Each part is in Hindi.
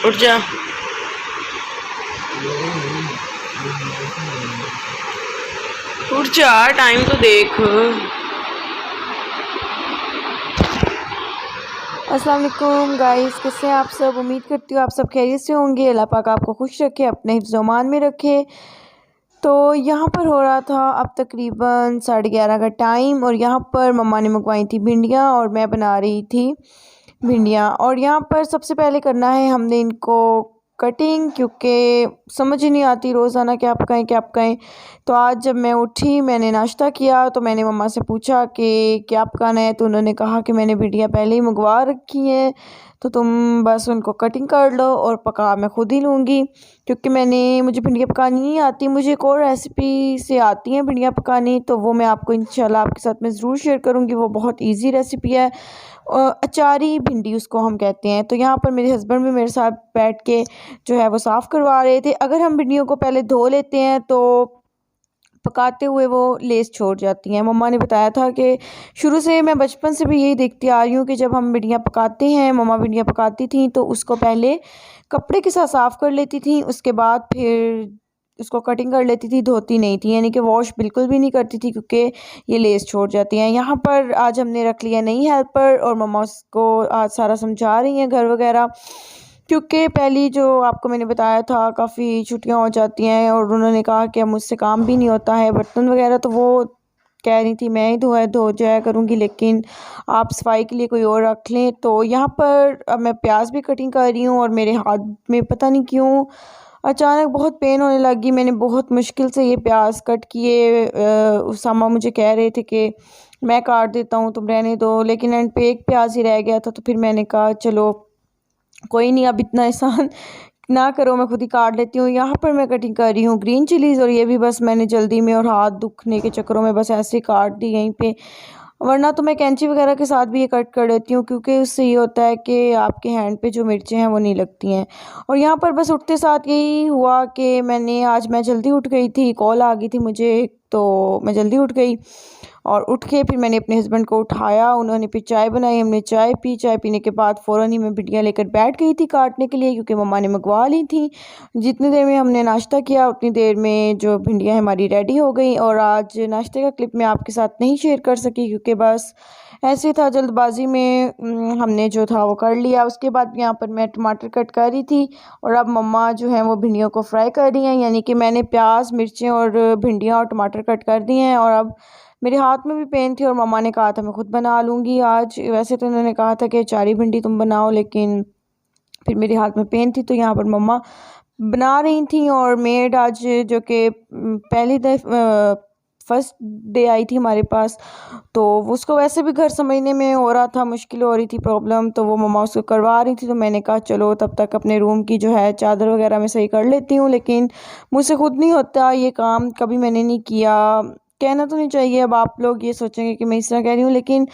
उठ जा। उठ जा, टाइम तो देख। अस्सलाम वालेकुम गाइस, कैसे हैं आप सब। उम्मीद करती हूँ आप सब खैरियत से होंगे। अल्लाह पाक आपको खुश रखे, अपने हिफ्ज़-ओ-मान में रखे। तो यहाँ पर हो रहा था अब तकरीबन 11:30 का टाइम, और यहाँ पर मम्मा ने मंगवाई थी भिंडियाँ और मैं बना रही थी भिंडियाँ। और यहाँ पर सबसे पहले करना है हमने इनको कटिंग, क्योंकि समझ ही नहीं आती रोज़ाना क्या पकाएं क्या पकाएं। तो आज जब मैं उठी, मैंने नाश्ता किया, तो मैंने मम्मा से पूछा कि क्या पकाना है। तो उन्होंने कहा कि मैंने भिंडियाँ पहले ही मंगवा रखी हैं, तो तुम बस उनको कटिंग कर लो और पका मैं खुद ही लूँगी, क्योंकि मुझे भिंडियाँ पकानी नहीं आती। मुझे एक और रेसिपी से आती हैं भिंडियाँ पकानी, तो वो मैं आपको इंशाल्लाह आपके साथ में ज़रूर शेयर करूँगी। वो बहुत ईजी रेसिपी है। अचारी भिंडी उसको हम कहते हैं। तो यहाँ पर मेरे हस्बैंड भी मेरे साथ बैठ के जो है वो साफ़ करवा रहे थे। अगर हम भिंडियों को पहले धो लेते हैं तो पकाते हुए वो लेस छोड़ जाती हैं। मम्मा ने बताया था कि शुरू से मैं बचपन से भी यही देखती आ रही हूँ कि जब हम भिंडियाँ पकाते हैं, मम्मा भिंडियाँ पकाती थीं तो उसको पहले कपड़े के साथ साफ़ कर लेती थीं, उसके बाद फिर उसको कटिंग कर लेती थी, धोती नहीं थी, यानी कि वॉश बिल्कुल भी नहीं करती थी, क्योंकि ये लेस छोड़ जाती हैं। यहाँ पर आज हमने रख लिया नई हेल्पर, और मम्मा उसको आज सारा समझा रही हैं घर वगैरह, क्योंकि पहली जो आपको मैंने बताया था काफ़ी छुट्टियां हो जाती हैं, और उन्होंने कहा कि अब मुझसे काम भी नहीं होता है, बर्तन वगैरह तो वो कह रही थी मैं ही धो जाया करूँगी, लेकिन आप सफाई के लिए कोई और रख लें। तो यहाँ पर अब मैं प्याज भी कटिंग कर रही हूँ, और मेरे हाथ में पता नहीं क्यों अचानक बहुत पेन होने लगी। मैंने बहुत मुश्किल से ये प्याज कट किए। उसामा मुझे कह रहे थे कि मैं काट देता हूँ, तुम रहने दो, लेकिन एंड पे एक प्याज ही रह गया था। तो फिर मैंने कहा चलो कोई नहीं, अब इतना एहसान ना करो, मैं खुद ही काट लेती हूँ। यहाँ पर मैं कटिंग कर रही हूँ ग्रीन चिलीज़, और ये भी बस मैंने जल्दी में और हाथ दुखने के चक्करों में बस ऐसे ही काट दी यहीं पे, वरना तो मैं कैंची वगैरह के साथ भी ये कट कर लेती हूँ, क्योंकि उससे ये होता है कि आपके हैंड पे जो मिर्चें हैं वो नहीं लगती हैं। और यहाँ पर बस उठते साथ यही हुआ कि मैं जल्दी उठ गई थी, कॉल आ गई थी मुझे, तो मैं जल्दी उठ गई। और उठ के फिर मैंने अपने हस्बैंड को उठाया, उन्होंने फिर चाय बनाई, हमने चाय पी। चाय पीने के बाद फ़ौरन ही मैं भिंडियाँ लेकर बैठ गई थी काटने के लिए, क्योंकि मम्मा ने मंगवा ली थी। जितनी देर में हमने नाश्ता किया उतनी देर में जो भिंडियाँ हमारी रेडी हो गई। और आज नाश्ते का क्लिप मैं आपके साथ नहीं शेयर कर सकी, क्योंकि बस ऐसे था जल्दबाजी में हमने जो था वो कर लिया। उसके बाद यहाँ पर मैं टमाटर कट कर रही थी, और अब मम्मा जो है वो भिंडियों को फ्राई कर रही हैं, यानी कि मैंने प्याज मिर्चें और भिंडियाँ और टमाटर कट कर दिए हैं। और अब मेरे हाथ में भी पेन थी, और मम्मा ने कहा था मैं खुद बना लूँगी आज। वैसे तो उन्होंने कहा था कि चारी भिंडी तुम बनाओ, लेकिन फिर मेरे हाथ में पेन थी, तो यहाँ पर मम्मा बना रही थी। और मेड आज जो कि पहली फर्स्ट डे आई थी हमारे पास, तो उसको वैसे भी घर समझने में हो रहा था, मुश्किल हो रही थी, प्रॉब्लम, तो वो मम्मा उसको करवा रही थी। तो मैंने कहा चलो तब तक अपने रूम की जो है चादर वगैरह मैं सही कर लेती हूँ, लेकिन मुझसे खुद नहीं होता ये काम, कभी मैंने नहीं किया। कहना तो नहीं चाहिए, अब आप लोग ये सोचेंगे कि मैं इस तरह कह रही हूँ, लेकिन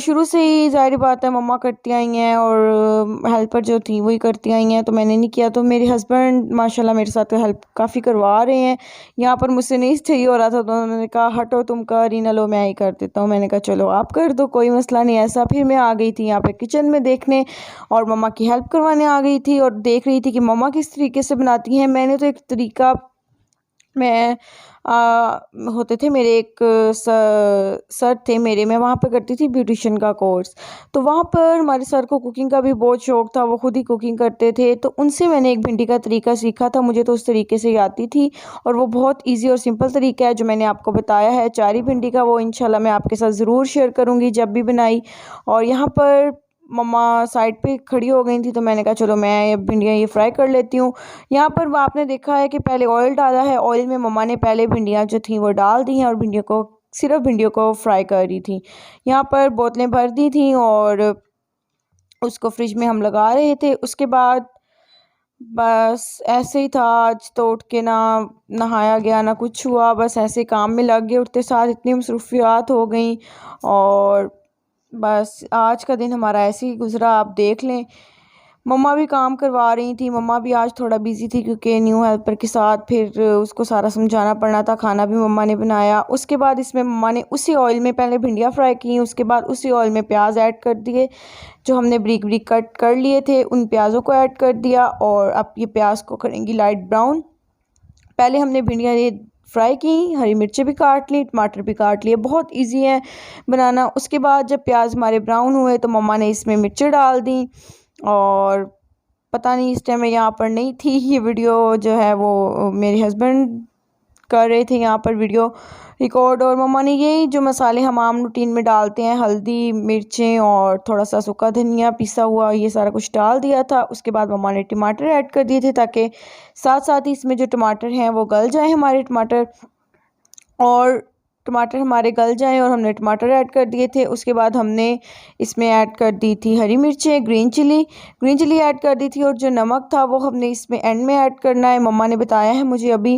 शुरू से ही ज़ाहिर बात है मम्मा करती आई हैं, और हेल्पर जो थी वही करती आई हैं, तो मैंने नहीं किया। तो मेरे हस्बैंड माशाल्लाह मेरे साथ हेल्प काफ़ी करवा रहे हैं। यहाँ पर मुझसे नहीं चाहिए हो रहा था, तो उन्होंने कहा हटो तुम कर ही ना लो, मैं ही कर देता हूँ। मैंने कहा चलो आप कर दो, कोई मसला नहीं ऐसा। फिर मैं आ गई थी यहाँ पे किचन में देखने, और मम्मा की हेल्प करवाने आ गई थी, और देख रही थी कि मम्मा किस तरीके से बनाती हैं। मैंने तो एक तरीका मैं होते थे मेरे एक सर थे मेरे, मैं वहाँ पर करती थी ब्यूटिशियन का कोर्स। तो वहाँ पर हमारे सर को कुकिंग का भी बहुत शौक़ था, वो खुद ही कुकिंग करते थे, तो उनसे मैंने एक भिंडी का तरीका सीखा था। मुझे तो उस तरीके से ही आती थी, और वो बहुत इजी और सिंपल तरीका है जो मैंने आपको बताया है चारी भिंडी का, वो इंशाल्लाह मैं आपके साथ ज़रूर शेयर करूँगी जब भी बनाई। और यहाँ पर मम्मा साइड पे खड़ी हो गई थी, तो मैंने कहा चलो मैं ये भिंडियाँ ये फ्राई कर लेती हूँ। यहाँ पर आपने देखा है कि पहले ऑयल डाला है, ऑयल में मम्मा ने पहले भिंडियाँ जो थी वो डाल दी हैं, और भिंडियों को फ्राई कर रही थी। यहाँ पर बोतलें भर दी थी, और उसको फ्रिज में हम लगा रहे थे। उसके बाद बस ऐसे ही था, आज तो उठ के ना नहाया गया ना कुछ हुआ, बस ऐसे काम में लग गए। उठते साथ इतनी मसरूफियात हो गई, और बस आज का दिन हमारा ऐसे ही गुजरा, आप देख लें। मम्मा भी काम करवा रही थी। मम्मा भी आज थोड़ा बिज़ी थी क्योंकि न्यू हेल्पर के साथ फिर उसको सारा समझाना पड़ना था। खाना भी मम्मा ने बनाया। उसके बाद इसमें मम्मा ने उसी ऑयल में पहले भिंडियाँ फ्राई की, उसके बाद उसी ऑयल में प्याज ऐड कर दिए जो हमने ब्रिक ब्रिक कट कर लिए थे, उन प्याज़ों को ऐड कर दिया और अब ये प्याज को करेंगी लाइट ब्राउन। पहले हमने भिंडियाँ ये फ्राई की, हरी मिर्चें भी काट ली, टमाटर भी काट लिए। बहुत इजी है बनाना। उसके बाद जब प्याज हमारे ब्राउन हुए तो मम्मा ने इसमें मिर्चें डाल दी और पता नहीं इस टाइम मैं यहाँ पर नहीं थी। ये वीडियो जो है वो मेरे हस्बैंड कर रहे थे यहाँ पर वीडियो रिकॉर्ड, और मम्मा ने यही जो मसाले हम आम रूटीन में डालते हैं, हल्दी, मिर्चें और थोड़ा सा सूखा धनिया पिसा हुआ, ये सारा कुछ डाल दिया था। उसके बाद मम्मा ने टमाटर ऐड कर दिए थे ताकि साथ साथ ही इसमें जो टमाटर हैं वो गल जाए हमारे टमाटर, और टमाटर हमारे गल जाएं और हमने टमाटर ऐड कर दिए थे। उसके बाद हमने इसमें ऐड कर दी थी हरी मिर्चें, ग्रीन चिली ऐड कर दी थी, और जो नमक था वो हमने इसमें एंड में ऐड करना है। मम्मा ने बताया है मुझे अभी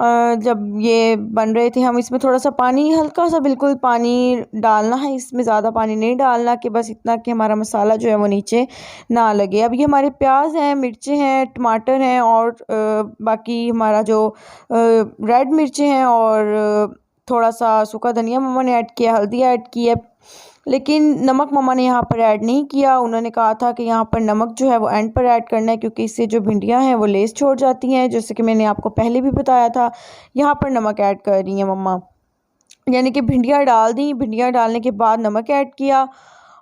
जब ये बन रहे थे। हम इसमें थोड़ा सा पानी, हल्का सा बिल्कुल पानी डालना है, इसमें ज़्यादा पानी नहीं डालना, कि बस इतना कि हमारा मसाला जो है वो नीचे ना लगे। अब ये हमारे प्याज हैं, मिर्चें हैं, टमाटर हैं और बाकी हमारा जो रेड मिर्चें हैं और थोड़ा सा सूखा धनिया मम्मा ने ऐड किया, हल्दी ऐड की है, लेकिन नमक मम्मा ने यहाँ पर ऐड नहीं किया। उन्होंने कहा था कि यहाँ पर नमक जो है वो एंड पर ऐड करना है क्योंकि इससे जो भिंडियाँ हैं वो लेस छोड़ जाती हैं, जैसे कि मैंने आपको पहले भी बताया था। यहाँ पर नमक ऐड कर रही हैं मम्मा, यानी कि भिंडियाँ डाल दी, भिंडियाँ डालने के बाद नमक ऐड किया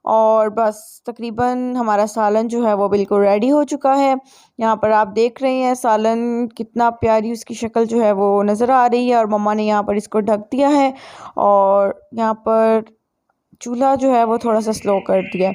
और बस तकरीबन हमारा सालन जो है वो बिल्कुल रेडी हो चुका है। यहाँ पर आप देख रहे हैं सालन कितना प्यारी उसकी शक्ल जो है वो नज़र आ रही है, और मम्मा ने यहाँ पर इसको ढक दिया है और यहाँ पर चूल्हा जो है वो थोड़ा सा स्लो कर दिया।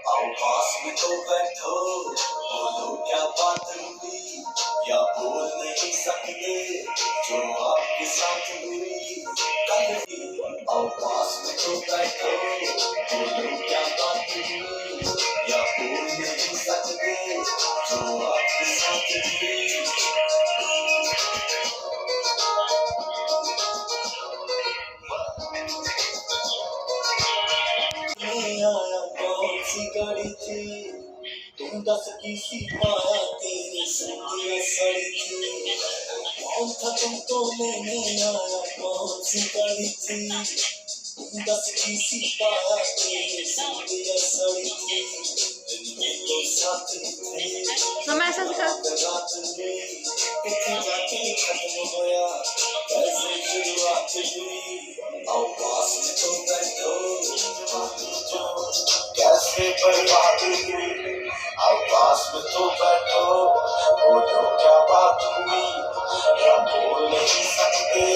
आओ पास में तो बैठो, बोलो क्या बात हुई या बोल नहीं सकते जो आपके साथ हुई कल। आओ पास में तो बैठो, बोलो क्या बात हुई या बोल नहीं सकते जो आपके साथ हुई। आया कौन सी गाड़ी थी, तुम दस की सी पाया तेरे संग सड़ी थी। कौन था तुमको लेने आया कौन सी गाड़ी थी, तुम दस की सी पाया तेरे संग सड़ी थी। दिन में तो साथ ही थे हम ऐसा रात में कितनी जाके खत्म होया कैसे शुरुआत हुई। आओ पास में तो बैठो, कैसे बर्बाद हुई। आओ पास में तो बैठो, बोलो क्या बात हुई या बोल नहीं सकते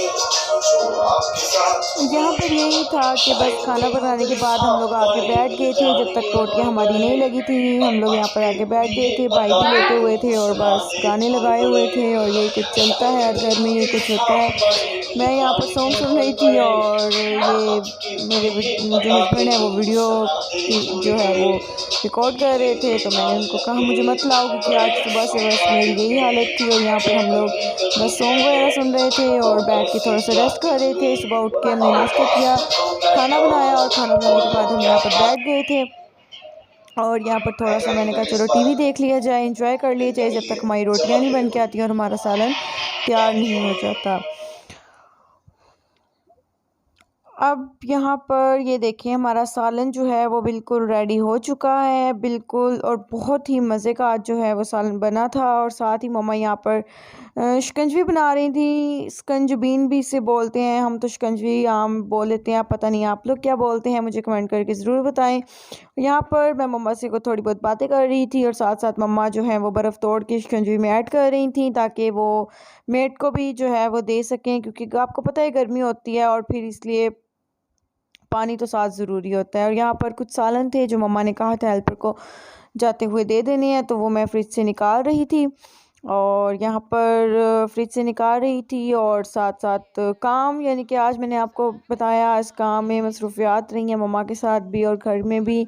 जो आपके साथ। यहाँ पर यही था कि बस खाना बनाने के बाद हम लोग आके बैठ गए थे, जब तक रोटियां हमारी नहीं लगी थी हम लोग यहाँ पर आके बैठ गए थे। भाई भी लेटे हुए थे और बस गाने लगाए हुए थे, और यही कुछ चलता है हर घर में, ये कुछ होता है। मैं यहाँ पर सॉन्ग सुन रही थी और ये मेरे जो हस्बैंड है वो वीडियो की जो है वो रिकॉर्ड कर रहे थे, तो मैंने उनको कहा मुझे मत लाओ क्योंकि आज सुबह से बस मेरी यही हालत थी। और यहाँ पर हम लोग बस सॉन्ग वगैरह सुन रहे थे और बैठ के थोड़ा सा रेस्ट कर रहे थे। सुबह उठ के हमने नाश्ता किया, खाना बनाया, और खाना बनाने के बाद हम यहाँ पर बैठ गए थे और यहाँ पर थोड़ा सा मैंने कहा चलो टीवी देख लिया जाए, एंजॉय कर लिया जाए जब तक हमारी रोटियाँ नहीं बन के आती और हमारा सालन तैयार नहीं हो जाता। अब यहाँ पर ये देखें हमारा सालन जो है वो बिल्कुल रेडी हो चुका है बिल्कुल, और बहुत ही मज़े का आज जो है वो सालन बना था। और साथ ही मम्मा यहाँ पर शिकंजवी बना रही थी, शिकंजबीन भी इसे बोलते हैं, हम तो शिकंजवी आम बोल लेते हैं, पता नहीं आप लोग क्या बोलते हैं, मुझे कमेंट करके ज़रूर बताएं। यहाँ पर मैं मम्मा से को थोड़ी बहुत बातें कर रही थी और साथ साथ मम्मा जो है वो बर्फ़ तोड़ के शिकंजवी में ऐड कर रही थी ताकि वो मेट को भी जो है वो दे सकें, क्योंकि आपको पता है गर्मी होती है और फिर इसलिए पानी तो साथ ज़रूरी होता है। और यहाँ पर कुछ सालन थे जो मम्मा ने कहा था हेल्पर को जाते हुए दे देने हैं, तो वो मैं फ्रिज से निकाल रही थी। और यहाँ पर फ्रिज से निकाल रही थी और साथ साथ काम, यानी कि आज मैंने आपको बताया इस काम में मसरूफियात रही हैं मम्मा के साथ भी और घर में भी।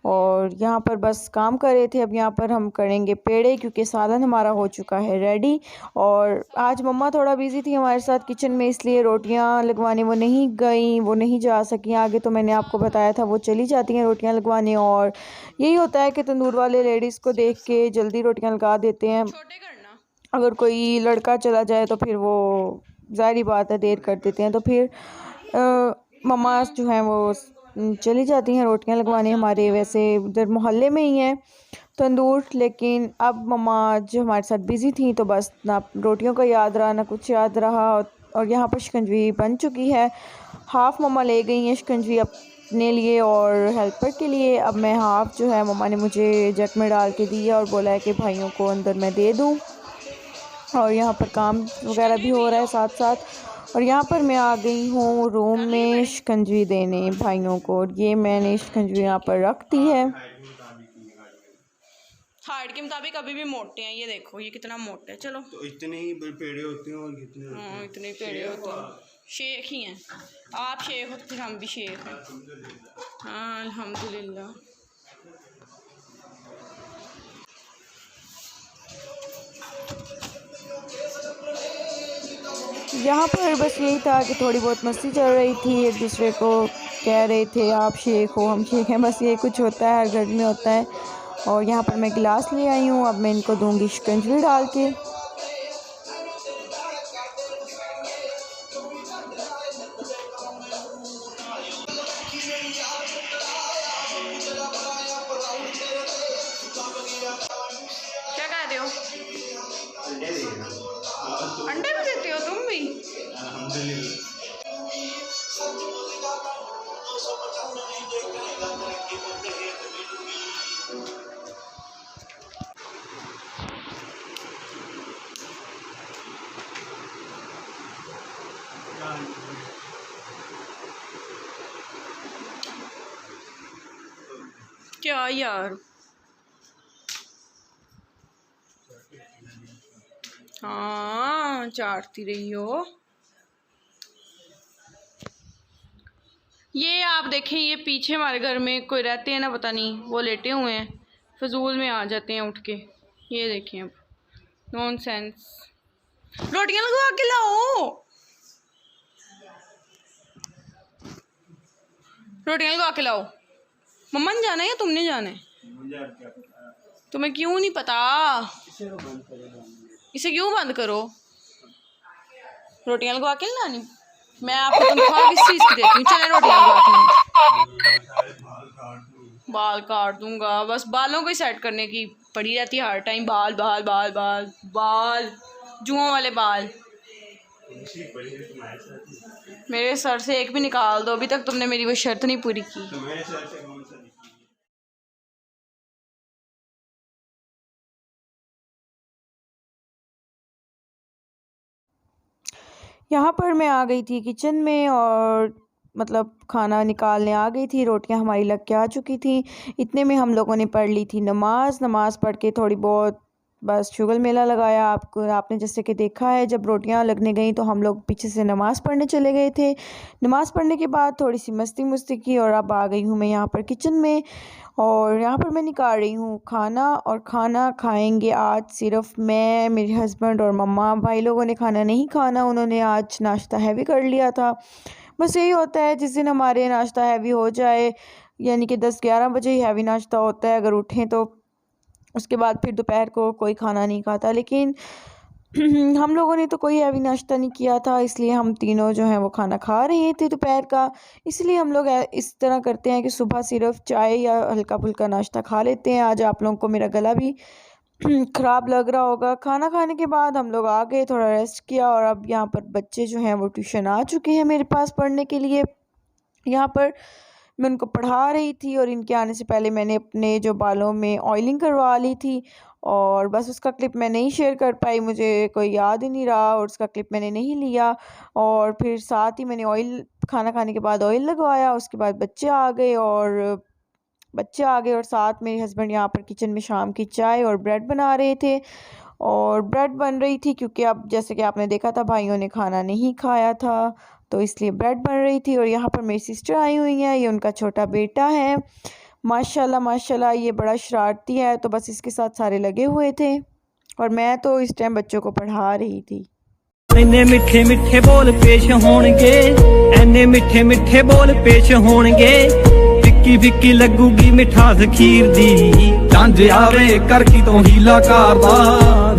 और यहाँ पर बस काम कर रहे थे। अब यहाँ पर हम करेंगे पेड़े क्योंकि सालन हमारा हो चुका है रेडी। और आज मम्मा थोड़ा बिज़ी थी हमारे साथ किचन में, इसलिए रोटियाँ लगवाने वो नहीं गई, वो नहीं जा सकी आगे। तो मैंने आपको बताया था वो चली जाती हैं रोटियाँ लगवाने। और यही होता है कि तंदूर वाले लेडीज़ को देख के जल्दी रोटियाँ लगा देते हैं। छोटे करना। अगर कोई लड़का चला जाए तो फिर वो ज़ाहिर बात है देर कर देते हैं। तो फिर मम्मा जो हैं वो चली जाती हैं रोटियां लगवाने। हमारे वैसे उधर मोहल्ले में ही है तंदूर, लेकिन अब मम्मा जो हमारे साथ बिज़ी थी तो बस ना रोटियों का याद रहा ना कुछ याद रहा। और यहाँ पर शिकंजवी बन चुकी है। हाफ़ मम्मा ले गई हैं शिकंजवी अपने लिए और हेल्पर के लिए। अब मैं हाफ़ जो है मम्मा ने मुझे जग में डाल के दी है और बोला है कि भाइयों को अंदर मैं दे दूँ। और यहाँ पर काम वगैरह भी हो रहा है साथ साथ। और यहाँ पर मैं आ गई हूँ रूम में शिकंजवी देने भाइयों को। और ये मैंने शिकंजवी यहाँ पर रख दी है। हाइट के मुताबिक अभी भी मोटे हैं, ये देखो ये कितना मोटा है। चलो तो इतने ही पेड़े होते हैं और कितने होते हैं? इतने पेड़े होते हैं, शेख ही हैं। आप शेख हो तो फिर हम भी शेख हैं। हाँ अल्हम्दुलिल्लाह। यहाँ पर बस यही था कि थोड़ी बहुत मस्ती चल रही थी, एक दूसरे को कह रहे थे आप शेख हो हम शेख हैं, बस ये कुछ होता है हर घर में होता है। और यहाँ पर मैं गिलास ले आई हूँ, अब मैं इनको दूंगी शिकंजवी डाल के। क्या कह रहे हो? अंडे भी देते हो तुम भी? क्या यार, हाँ चाटती रही हो। ये आप देखें, ये पीछे हमारे घर में कोई रहते हैं ना, पता नहीं वो लेटे हुए हैं, फजूल में आ जाते हैं उठ के। ये देखें अब नॉनसेंस। रोटियां लगवा के लाओ, रोटियां लगवा के लाओ। मम्मा ने जाना है या तुमने जाना है? तुम्हें क्यों नहीं पता? इसे क्यों बंद करो? रोटियां लगवा के नहीं लानी? मैं आपको तनख्वाह किस चीज़ की देती हूँ? चले रोटियां लगवा के। बाल काट दूंगा, बस बालों को ही सेट करने की पड़ी रहती है हर टाइम। बाल बाल बाल बाल बाल, जुओं वाले बाल। मेरे सर से एक भी निकाल दो, अभी तक तुमने मेरी वो शर्त नहीं पूरी की। यहाँ पर मैं आ गई थी किचन में और मतलब खाना निकालने आ गई थी। रोटियां हमारी लग के आ चुकी थी। इतने में हम लोगों ने पढ़ ली थी नमाज़ पढ़ के थोड़ी बहुत बस शुगल मेला लगाया। आपने जैसे कि देखा है, जब रोटियां लगने गई तो हम लोग पीछे से नमाज़ पढ़ने चले गए थे। नमाज़ पढ़ने के बाद थोड़ी सी मस्ती की और अब आ गई हूँ मैं यहाँ पर किचन में। और यहाँ पर मैं निकाल रही हूँ खाना, और खाना खाएंगे आज सिर्फ मैं, मेरे हस्बैंड और मम्मा। भाई लोगों ने खाना नहीं खाना, उन्होंने आज नाश्ता हैवी कर लिया था। बस यही होता है जिस दिन हमारे नाश्ता हैवी हो जाए, यानी कि 10-11 बजे ही हैवी नाश्ता होता है अगर उठें तो। उसके बाद फिर दोपहर को कोई खाना नहीं खाता। लेकिन हम लोगों ने तो कोई हैवी नाश्ता नहीं किया था, इसलिए हम तीनों जो हैं वो खाना खा रहे थे दोपहर का। इसलिए हम लोग इस तरह करते हैं कि सुबह सिर्फ चाय या हल्का फुल्का नाश्ता खा लेते हैं। आज आप लोगों को मेरा गला भी ख़राब लग रहा होगा। खाना खाने के बाद हम लोग आ गए, थोड़ा रेस्ट किया और अब यहाँ पर बच्चे जो हैं वो ट्यूशन आ चुके हैं मेरे पास पढ़ने के लिए। यहाँ पर मैं उनको पढ़ा रही थी और इनके आने से पहले मैंने अपने जो बालों में ऑयलिंग करवा ली थी। और बस उसका क्लिप मैं नहीं शेयर कर पाई, मुझे कोई याद ही नहीं रहा और उसका क्लिप मैंने नहीं लिया। और फिर साथ ही मैंने ऑयल, खाना खाने के बाद ऑयल लगवाया। उसके बाद बच्चे आ गए और साथ मेरे हस्बैंड यहाँ पर किचन में शाम की चाय और ब्रेड बना रहे थे। और ब्रेड बन रही थी, क्योंकि अब जैसे कि आपने देखा था भाइयों ने खाना नहीं खाया था, तो इसलिए ब्रेड बन रही थी। और यहाँ पर मेरी सिस्टर आई हुई हैं, ये उनका छोटा बेटा है। माशाल्लाह माशाल्लाह, ये बड़ा शरारती है, तो बस इसके साथ सारे लगे हुए थे और मैं तो इस टाइम बच्चों को पढ़ा रही थी। इन्ने मिठे मिठे बोल पेश होणगे, इन्ने मिठे मिठे बोल पेश होणगे, फिक्की फिक्की लगूगी मिठास खीर दी, जंज आवे कर की तो हीला करदा,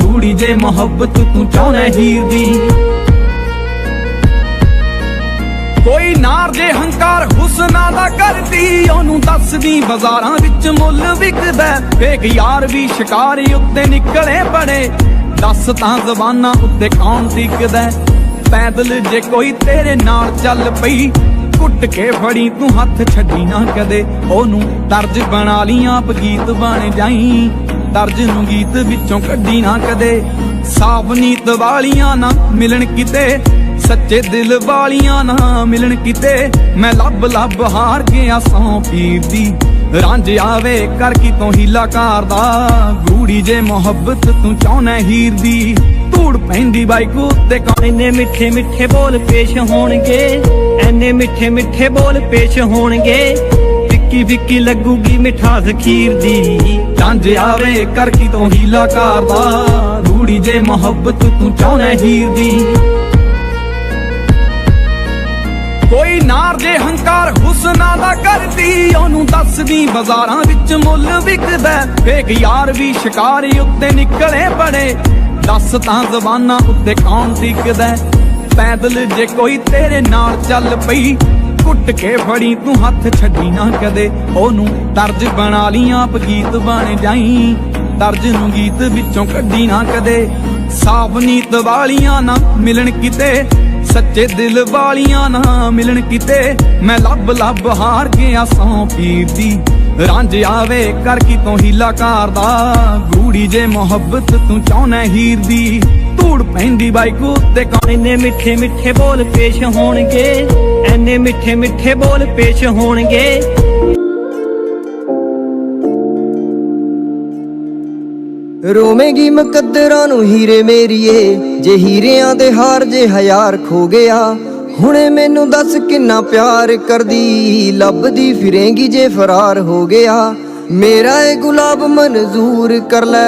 रूड़ी जे मोहब्बत तू चाहना हीर दी। कोई नार जे हंकार हुसना दा करदी, ओनू दसदी बाजारां विच मुੱਲ विकदा, वेख यार भी शिकारी उत्ते निकले बड़े, दस तां ज़बानां उत्ते कौन टिकदा, पैदल जे कोई तेरे नाल चल पई, कुट के फड़ी तू हथ छड्डी ना कदे, ओनू तर्ज बना ली आप गीत बन जाई, तर्ज नू गीत विचों कड्डी ना कदे, साफ नीत वालियां ना मिलन किते, सच्चे दिल वालियां ना मिलन किते, मैं लब लब हार गया सौ पीर दी, रांझ आवे कर की तो हीला करदा, गूड़ी जे मोहब्बत तू चाहना हीर दी, धूड़ पैंदी बाइकू ते कौन। इन्ने मिठे मिठे बोल पेश होणगे, इन्ने मिठे मिठे बोल पेश होणगे, फिक्की फिक्की लगूगी मिठास खीर दी, रांझ आवे कर की तो हीला करदा, गूड़ी जे मोहब्बत तू चाहना हीर दी। कोई नार जे हंकार हुसना दा करदी, ओनू दसदी बाजारां विच मुੱਲ विकदा, वेख यार भी शिकारी उत्ते निकले बड़े, दस तां ज़बानां उत्ते कौन टिकदा, पैदल जे कोई तेरे नाल चल पई, कुट के फड़ी तू हथ छड्डी ना कदे, ओनू तर्ज बना ली आप गीत बन जाई, तर्ज नू गीत विचों कड्डी ना कदे, साफ नीत वालियां ना मिलन किते, सच्चे दिल वालियां ना मिलन किते, मैं लब लब हार गया सौ पीर दी, रांझ आवे कर की तो हीला करदा, गूड़ी जे मोहब्बत तू चाहना हीर दी, धूड़ पैंदी बाइकू ते कौन। इन्ने मिठे मिठे बोल पेश होणगे, इन्ने मिठे मिठे बोल पेश होणगे। रोवेगी मुकद्दरां नू हीरे मेरीए, जे हीरियां दे हार जे हयार खो गया, हुणे मैनू दस किन्ना प्यार करदी, लभदी फिरेंगी जे फरार हो गया, मेरा ए गुलाब मंजूर कर ले,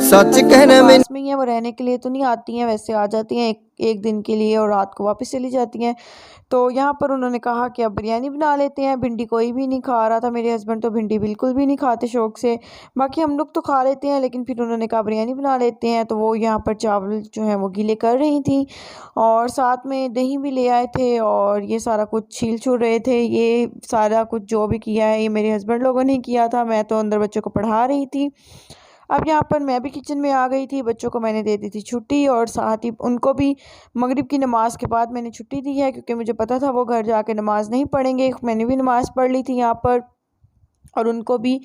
सच कहना मैं में ही है, वो रहने के लिए तो नहीं आती हैं, वैसे आ जाती हैं एक दिन के लिए और रात को वापस चली जाती हैं। तो यहाँ पर उन्होंने कहा कि अब बिरयानी बना लेते हैं। भिंडी कोई भी नहीं खा रहा था, मेरे हस्बैंड तो भिंडी बिल्कुल भी नहीं खाते शौक़ से, बाकी हम लोग तो खा लेते हैं, लेकिन फिर उन्होंने कहा बिरयानी बना लेते हैं। तो वो यहाँ पर चावल जो है वो गीले कर रही थी और साथ में दही भी ले आए थे और ये सारा कुछ छील छूल रहे थे। ये सारा कुछ जो भी किया है ये मेरे हस्बैंड लोगों ने किया था, मैं तो अंदर बच्चों को पढ़ा रही थी। अब यहाँ पर मैं भी किचन में आ गई थी, बच्चों को मैंने दे दी थी छुट्टी और साथ ही उनको भी मगरिब की नमाज़ के बाद मैंने छुट्टी दी है, क्योंकि मुझे पता था वो घर जाके नमाज़ नहीं पढ़ेंगे। मैंने भी नमाज़ पढ़ ली थी यहाँ पर और उनको भी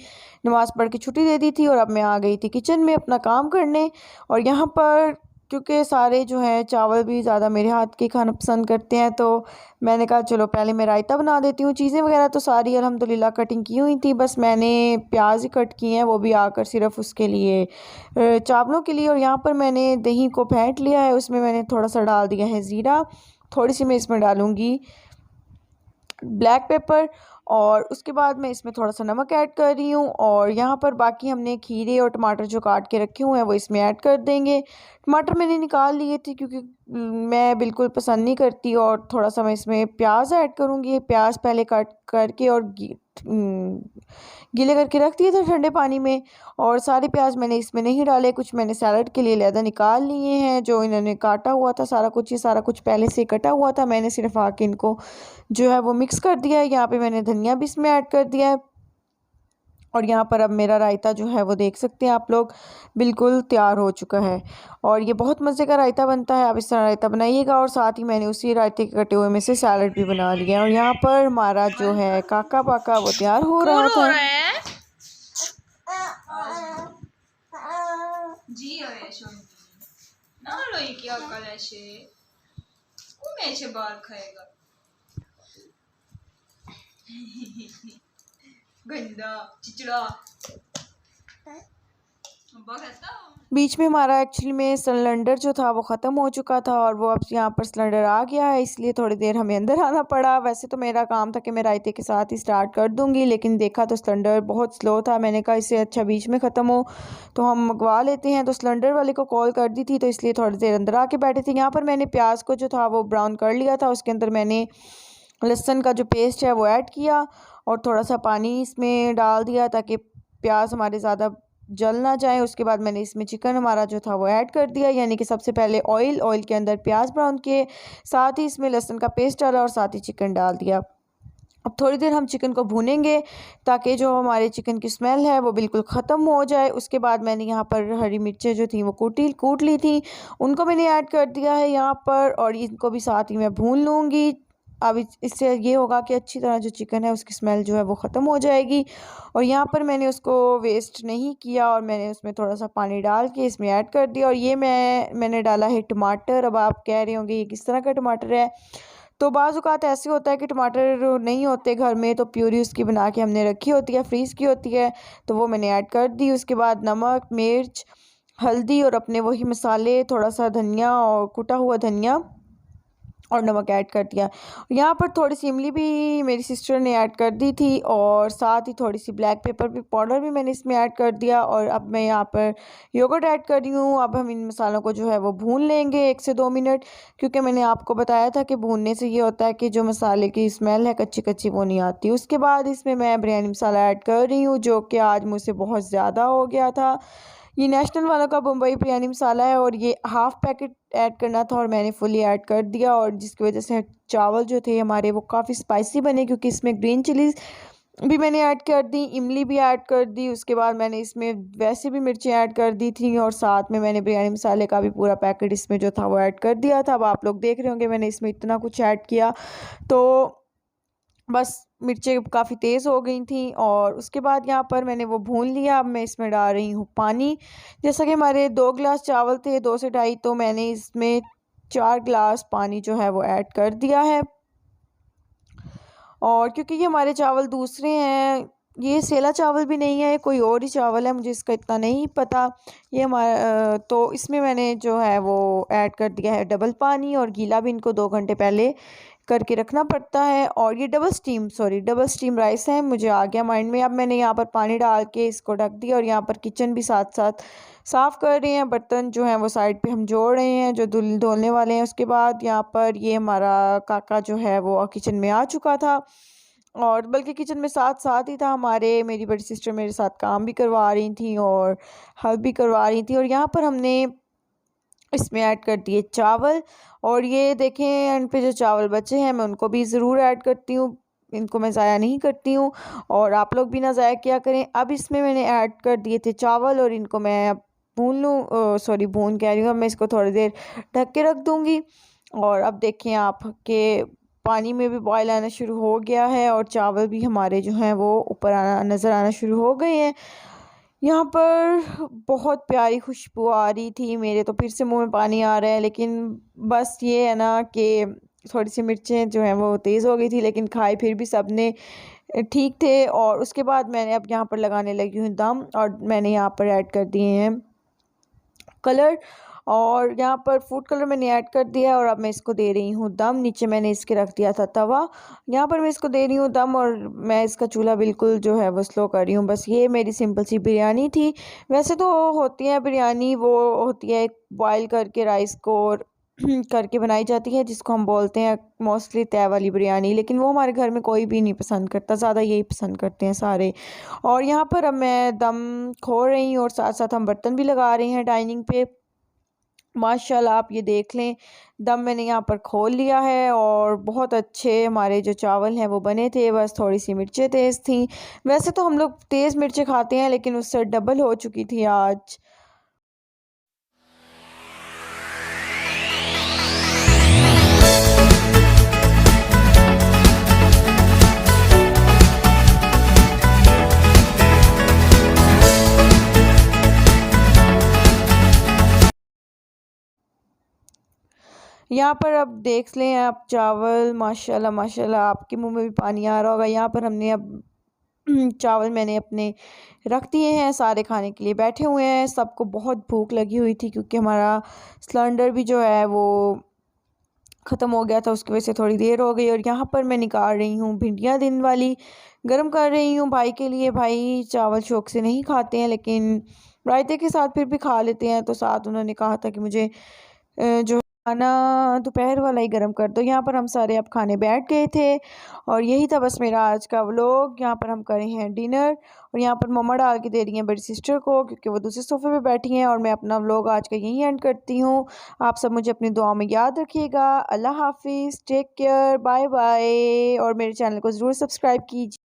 नमाज़ पढ़ के छुट्टी दे दी थी। और अब मैं आ गई थी किचन में अपना काम करने। और यहाँ पर क्योंकि सारे जो है चावल भी ज़्यादा मेरे हाथ के खाना पसंद करते हैं, तो मैंने कहा चलो पहले मैं रायता बना देती हूँ। चीज़ें वगैरह तो सारी अल्हम्दुलिल्लाह कटिंग की हुई थी, बस मैंने प्याज ही कट किए हैं, वो भी आकर सिर्फ उसके लिए चावलों के लिए। और यहाँ पर मैंने दही को फेंट लिया है, उसमें मैंने थोड़ा सा डाल दिया है ज़ीरा, थोड़ी सी मैं इसमें डालूँगी ब्लैक पेपर और उसके बाद मैं इसमें थोड़ा सा नमक ऐड कर रही हूँ। और यहाँ पर बाकी हमने खीरे और टमाटर जो काट के रखे हुए हैं वो इसमें ऐड कर देंगे। टमाटर मैंने निकाल लिए थे क्योंकि मैं बिल्कुल पसंद नहीं करती। और थोड़ा सा मैं इसमें प्याज ऐड करूँगी, प्याज पहले कट करके और गीले करके रख दिए थे ठंडे पानी में। और सारे प्याज मैंने इसमें नहीं डाले, कुछ मैंने सैलड के लिए अलहदा निकाल लिए हैं जो इन्होंने काटा हुआ था। सारा कुछ ये सारा कुछ पहले से कटा हुआ था, मैंने सिर्फ आके इनको जो है वो मिक्स कर दिया है। यहाँ पे मैंने धनिया भी इसमें ऐड कर दिया है। और यहाँ पर अब मेरा रायता जो है वो देख सकते हैं आप लोग, बिल्कुल तैयार हो चुका है। और ये बहुत मज़े का रायता बनता है, आप इस तरह रायता बनाइएगा। और साथ ही मैंने उसी रायते के कटे हुए में से सैलड भी बना लिया है। और यहाँ पर हमारा जो है काका पाका वो तैयार हो रहा था। जी ना रोई क्या कल ऐसे ऐसे बाहर खाएगा गंदा चिचड़ा बीच में हमारा एक्चुअली में सिलेंडर जो था वो ख़त्म हो चुका था और वो अब यहाँ पर सिलेंडर आ गया है, इसलिए थोड़ी देर हमें अंदर आना पड़ा। वैसे तो मेरा काम था कि मैं रायते के साथ ही स्टार्ट कर दूँगी, लेकिन देखा तो सिलेंडर बहुत स्लो था। मैंने कहा इससे अच्छा बीच में ख़त्म हो तो हम मंगवा लेते हैं। तो सिलेंडर वाले को कॉल कर दी थी, तो इसलिए थोड़ी देर अंदर आके बैठे थे। यहाँ पर मैंने प्याज को जो था वो ब्राउन कर लिया था, उसके अंदर मैंने लहसुन का जो पेस्ट है वो ऐड किया और थोड़ा सा पानी इसमें डाल दिया ताकि प्याज हमारे ज़्यादा जल ना जाए। उसके बाद मैंने इसमें चिकन हमारा जो था वो ऐड कर दिया, यानी कि सबसे पहले ऑयल के अंदर प्याज ब्राउन किए, साथ ही इसमें लहसुन का पेस्ट डाला और साथ ही चिकन डाल दिया। अब थोड़ी देर हम चिकन को भूनेंगे ताकि जो हमारे चिकन की स्मेल है वो बिल्कुल ख़त्म हो जाए। उसके बाद मैंने यहाँ पर हरी मिर्चें जो थी वो कूट ली थी, उनको मैंने ऐड कर दिया है यहाँ पर और इनको भी साथ ही मैं भून लूँगी। अब इससे ये होगा कि अच्छी तरह जो चिकन है उसकी स्मेल जो है वो ख़त्म हो जाएगी। और यहाँ पर मैंने उसको वेस्ट नहीं किया और मैंने उसमें थोड़ा सा पानी डाल के इसमें ऐड कर दिया। और ये मैंने डाला है टमाटर। अब आप कह रहे होंगे ये किस तरह का टमाटर है, तो बाज़ औक़ात ऐसे होता है कि टमाटर नहीं होते घर में, तो प्यूरी उसकी बना के हमने रखी होती है, फ्रीज़ की होती है, तो वो मैंने ऐड कर दी। उसके बाद नमक, मिर्च, हल्दी और अपने वही मसाले, थोड़ा सा धनिया और कुटा हुआ धनिया और नमक ऐड कर दिया। यहाँ पर थोड़ी सी इमली भी मेरी सिस्टर ने ऐड कर दी थी और साथ ही थोड़ी सी ब्लैक पेपर भी पाउडर भी मैंने इसमें ऐड कर दिया। और अब मैं यहाँ पर योगर्ट ऐड कर रही हूँ। अब हम इन मसालों को जो है वो भून लेंगे 1 से 2 मिनट, क्योंकि मैंने आपको बताया था कि भूनने से ये होता है कि जो मसाले की स्मेल है कच्ची कच्ची वो नहीं आती। उसके बाद इसमें मैं बिरयानी मसाला ऐड कर रही हूँ, जो कि आज मुझसे बहुत ज़्यादा हो गया था। ये नेशनल वालों का बम्बई बिरयानी मसाला है और ये हाफ़ पैकेट ऐड करना था और मैंने फुली ऐड कर दिया, और जिसकी वजह से चावल जो थे हमारे वो काफ़ी स्पाइसी बने, क्योंकि इसमें ग्रीन चिलीज़ भी मैंने ऐड कर दी, इमली भी ऐड कर दी। उसके बाद मैंने इसमें वैसे भी मिर्चें ऐड कर दी थी और साथ में मैंने बिरयानी मसाले का भी पूरा पैकेट इसमें जो था वो ऐड कर दिया था। अब आप लोग देख रहे होंगे मैंने इसमें इतना कुछ ऐड किया, तो बस मिर्चें काफ़ी तेज़ हो गई थी। और उसके बाद यहाँ पर मैंने वो भून लिया। अब मैं इसमें डाल रही हूँ पानी। जैसा कि हमारे 2 गिलास चावल थे, 2 से ढाई, तो मैंने इसमें 4 गिलास पानी जो है वो ऐड कर दिया है। और क्योंकि ये हमारे चावल दूसरे हैं, ये सेला चावल भी नहीं है, कोई और ही चावल है, मुझे इसका इतना नहीं पता। ये हमारा तो इसमें मैंने जो है वो ऐड कर दिया है डबल पानी, और गीला भी इनको 2 घंटे पहले करके रखना पड़ता है। और ये डबल स्टीम राइस है, मुझे आ गया माइंड में। अब मैंने यहाँ पर पानी डाल के इसको ढक दिया और यहाँ पर किचन भी साथ साथ साफ़ कर रहे हैं। बर्तन जो हैं वो साइड पे हम जोड़ रहे हैं जो धुलने वाले हैं। उसके बाद यहाँ पर ये हमारा काका जो है वो किचन में आ चुका था, और बल्कि किचन में साथ साथ ही था हमारे। मेरी बड़ी सिस्टर मेरे साथ काम भी करवा रही थी और हेल्प भी करवा रही थी। और यहाँ पर हमने इसमें ऐड कर दिए चावल, और ये देखें एंड पे जो चावल बचे हैं मैं उनको भी ज़रूर ऐड करती हूँ, इनको मैं ज़ाया नहीं करती हूँ, और आप लोग भी ना ज़ाया किया करें। अब इसमें मैंने ऐड कर दिए थे चावल और इनको मैं अब भून कह रही हूँ, अब मैं इसको थोड़ी देर ढक के रख दूँगी। और अब देखें आप के पानी में भी बॉयल आना शुरू हो गया है और चावल भी हमारे जो हैं वो ऊपर नज़र आना शुरू हो गए हैं। यहाँ पर बहुत प्यारी खुशबू आ रही थी, मेरे तो फिर से मुंह में पानी आ रहा है। लेकिन बस ये है ना कि थोड़ी सी मिर्चें जो हैं वो तेज़ हो गई थी, लेकिन खाए फिर भी सब ने ठीक थे। और उसके बाद मैंने अब यहाँ पर लगाने लगी हूँ दम, और मैंने यहाँ पर ऐड कर दिए हैं कलर, और यहाँ पर फूड कलर मैंने ऐड कर दिया। और अब मैं इसको दे रही हूँ दम। नीचे मैंने इसके रख दिया था तवा, यहाँ पर मैं इसको दे रही हूँ दम, और मैं इसका चूल्हा बिल्कुल जो है वो स्लो कर रही हूँ। बस ये मेरी सिंपल सी बिरयानी थी। वैसे तो होती है बिरयानी, वो होती है बॉयल करके राइस को करके बनाई जाती है, जिसको हम बोलते हैं मोस्टली तय वाली बिरयानी, लेकिन वो हमारे घर में कोई भी नहीं पसंद करता, ज़्यादा यही पसंद करते हैं सारे। और यहाँ पर अब मैं दम खोल रही हूँ और साथ साथ हम बर्तन भी लगा रहे हैं डाइनिंग पे। माशाल्लाह आप ये देख लें, दम मैंने यहाँ पर खोल लिया है और बहुत अच्छे हमारे जो चावल हैं वो बने थे। बस थोड़ी सी मिर्चें तेज़ थी। वैसे तो हम लोग तेज़ मिर्चें खाते हैं, लेकिन उससे डबल हो चुकी थी आज। यहाँ पर अब देख लें आप चावल, माशाल्लाह माशाल्लाह आपके मुंह में भी पानी आ रहा होगा। यहाँ पर हमने अब चावल मैंने अपने रख दिए हैं, सारे खाने के लिए बैठे हुए हैं। सबको बहुत भूख लगी हुई थी क्योंकि हमारा सिलेंडर भी जो है वो ख़त्म हो गया था, उसकी वजह से थोड़ी देर हो गई। और यहाँ पर मैं निकाल रही हूँ भिंडियाँ दिन वाली, गर्म कर रही हूँ भाई के लिए। भाई चावल शौक से नहीं खाते हैं लेकिन रायते के साथ फिर भी खा लेते हैं, तो साथ उन्होंने कहा था कि मुझे जो खाना दोपहर वाला ही गर्म कर दो। यहाँ पर हम सारे अब खाने बैठ गए थे और यही था बस मेरा आज का व्लॉग। यहाँ पर हम करे हैं डिनर और यहाँ पर मम्मा डाल के दे रही हैं बड़ी सिस्टर को क्योंकि वो दूसरे सोफ़े पे बैठी हैं। और मैं अपना व्लॉग आज का यहीं एंड करती हूँ। आप सब मुझे अपनी दुआ में याद रखिएगा। अल्लाह हाफिज़, टेक केयर, बाय बाय। और मेरे चैनल को ज़रूर सब्सक्राइब कीजिए।